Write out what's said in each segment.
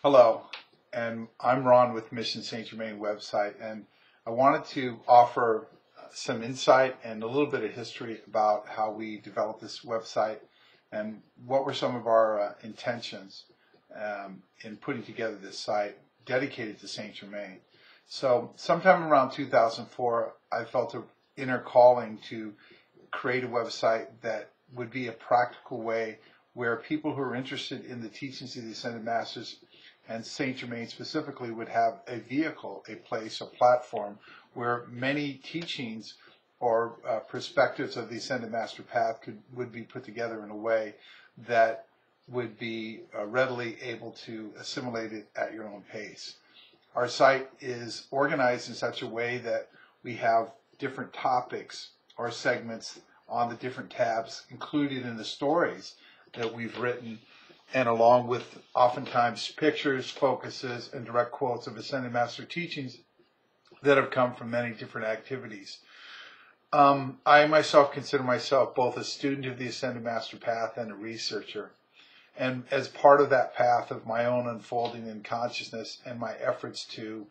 Hello, and I'm Ron with Mission St. Germain website, and I wanted to offer some insight and a little bit of history about how we developed this website and what were some of our intentions in putting together this site dedicated to St. Germain. So, sometime around 2004, I felt an inner calling to create a website that would be a practical way where people who are interested in the teachings of the Ascended Masters and Saint Germain specifically would have a vehicle, a place, a platform where many teachings or perspectives of the Ascended Master Path would be put together in a way that would be readily able to assimilate it at your own pace. Our site is organized in such a way that we have different topics or segments on the different tabs included in the stories that we've written, and along with oftentimes pictures, focuses, and direct quotes of Ascended Master teachings that have come from many different activities. I myself consider myself both a student of the Ascended Master path and a researcher. And as part of that path of my own unfolding in consciousness and my efforts to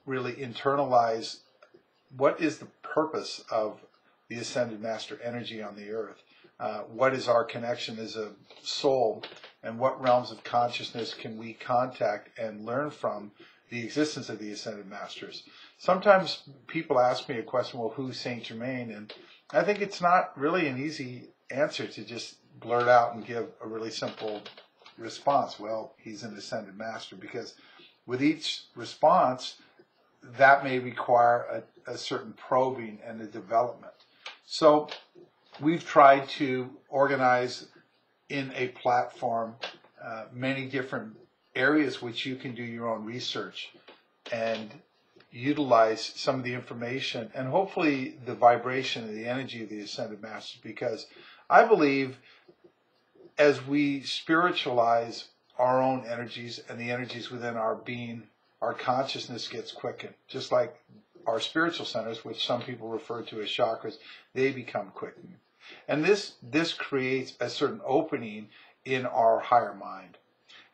really internalize what is the purpose of the Ascended Master energy on the earth, what is our connection as a soul, and what realms of consciousness can we contact and learn from the existence of the Ascended Masters. Sometimes people ask me a question, well, who's Saint Germain? And I think it's not really an easy answer to just blurt out and give a really simple response. Well, he's an Ascended Master, because with each response, that may require a certain probing and a development. So we've tried to organize in a platform many different areas which you can do your own research and utilize some of the information and hopefully the vibration and the energy of the Ascended Masters, because I believe as we spiritualize our own energies and the energies within our being, our consciousness gets quickened. Just like our spiritual centers, which some people refer to as chakras, they become quickened. And this creates a certain opening in our higher mind.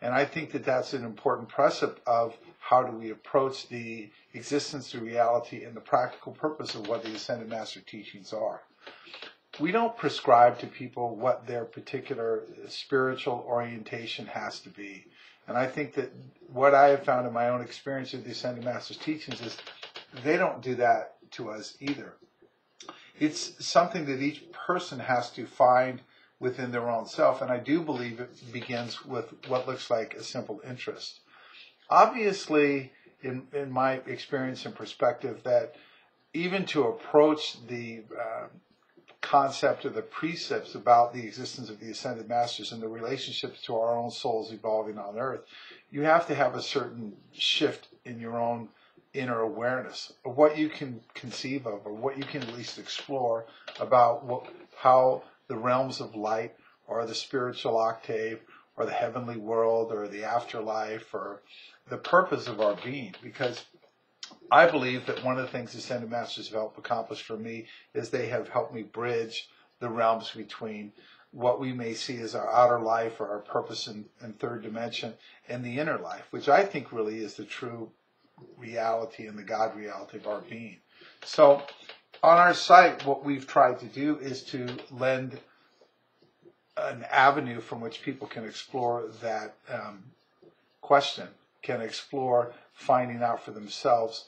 And I think that that's an important precept of how do we approach the existence, the reality, and the practical purpose of what the Ascended Master teachings are. We don't prescribe to people what their particular spiritual orientation has to be. And I think that what I have found in my own experience with the Ascended Master's teachings is they don't do that to us either. It's something that each person has to find within their own self, and I do believe it begins with what looks like a simple interest. Obviously, in my experience and perspective, that even to approach the concept or the precepts about the existence of the Ascended Masters and the relationships to our own souls evolving on earth, you have to have a certain shift in your own inner awareness of what you can conceive of, or what you can at least explore about how the realms of light or the spiritual octave or the heavenly world or the afterlife or the purpose of our being. Because I believe that one of the things the Ascended Masters have helped accomplish for me is they have helped me bridge the realms between what we may see as our outer life or our purpose in third dimension and the inner life, which I think really is the true reality and the God reality of our being. So on our site, what we've tried to do is to lend an avenue from which people can explore that question, can explore finding out for themselves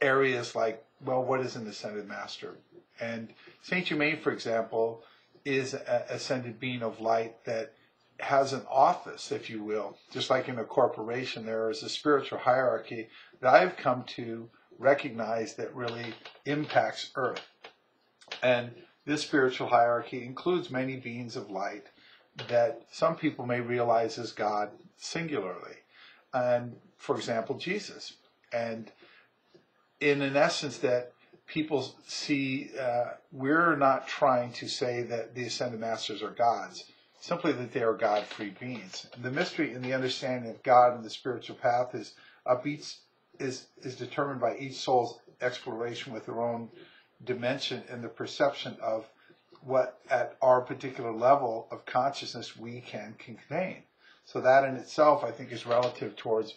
areas like, well, what is an Ascended Master? And Saint Germain, for example, is an ascended being of light that has an office, if you will. Just like in a corporation, there is a spiritual hierarchy that I've come to recognize that really impacts Earth. And this spiritual hierarchy includes many beings of light that some people may realize as God singularly. And, for example, Jesus. And in an essence that people see, we're not trying to say that the Ascended Masters are gods, simply that they are God-free beings. The mystery and the understanding of God and the spiritual path is determined by each soul's exploration with their own dimension and the perception of what at our particular level of consciousness we can contain. So that in itself, I think, is relative towards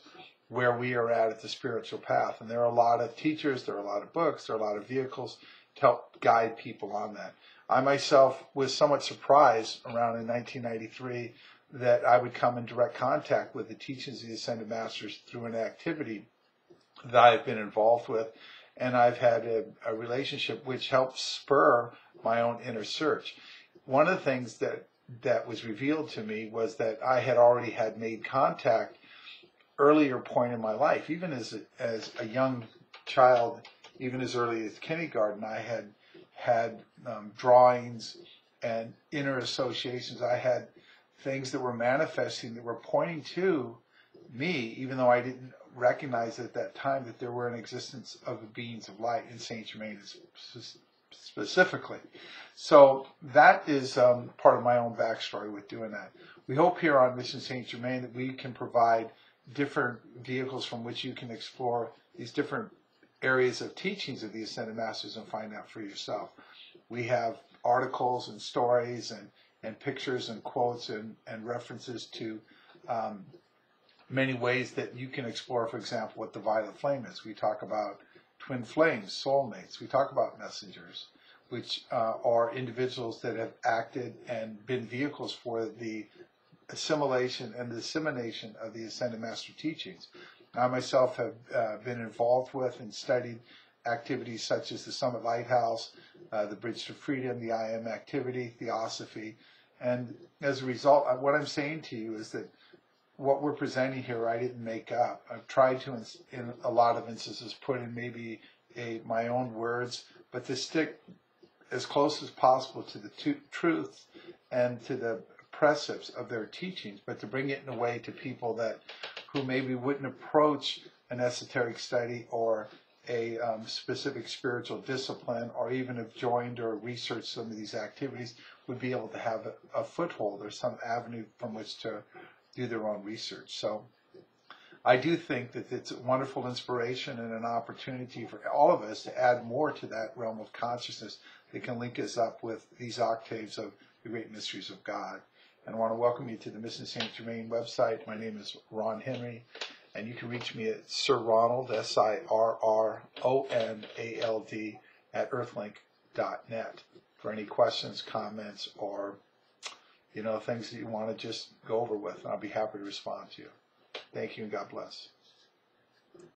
where we are at the spiritual path. And there are a lot of teachers, there are a lot of books, there are a lot of vehicles to help guide people on that. I myself was somewhat surprised around in 1993 that I would come in direct contact with the teachings of the Ascended Masters through an activity that I've been involved with. And I've had a relationship which helped spur my own inner search. One of the things that was revealed to me was that I had already had made contact earlier point in my life, even as a young child, even as early as kindergarten. I had drawings and inner associations. I had things that were manifesting that were pointing to me, even though I didn't recognize at that time that there were an existence of beings of light in Saint Germain specifically. So that is part of my own backstory with doing that. We hope here on Mission Saint Germain that we can provide different vehicles from which you can explore these different areas of teachings of the Ascended Masters and find out for yourself. We have articles and stories and pictures and quotes and references to many ways that you can explore, for example, what the violet flame is. We talk about twin flames, soulmates. We talk about messengers, which are individuals that have acted and been vehicles for the assimilation and dissemination of the Ascended Master teachings. I myself have been involved with and studied activities such as the Summit Lighthouse, the Bridge to Freedom, the I Am activity, Theosophy. And as a result, what I'm saying to you is that what we're presenting here, I didn't make up. I've tried to, in a lot of instances, put in maybe my own words, but to stick as close as possible to the truth and to the precepts of their teachings, but to bring it in a way to people who maybe wouldn't approach an esoteric study or a specific spiritual discipline, or even have joined or researched some of these activities, would be able to have a foothold or some avenue from which to do their own research. So I do think that it's a wonderful inspiration and an opportunity for all of us to add more to that realm of consciousness that can link us up with these octaves of the great mysteries of God. And I want to welcome you to the Mission Saint Germain website. My name is Ron Henry, and you can reach me at Sir Ronald, SIRRONALD, at earthlink.net for any questions, comments, or things that you want to just go over with, and I'll be happy to respond to you. Thank you, and God bless.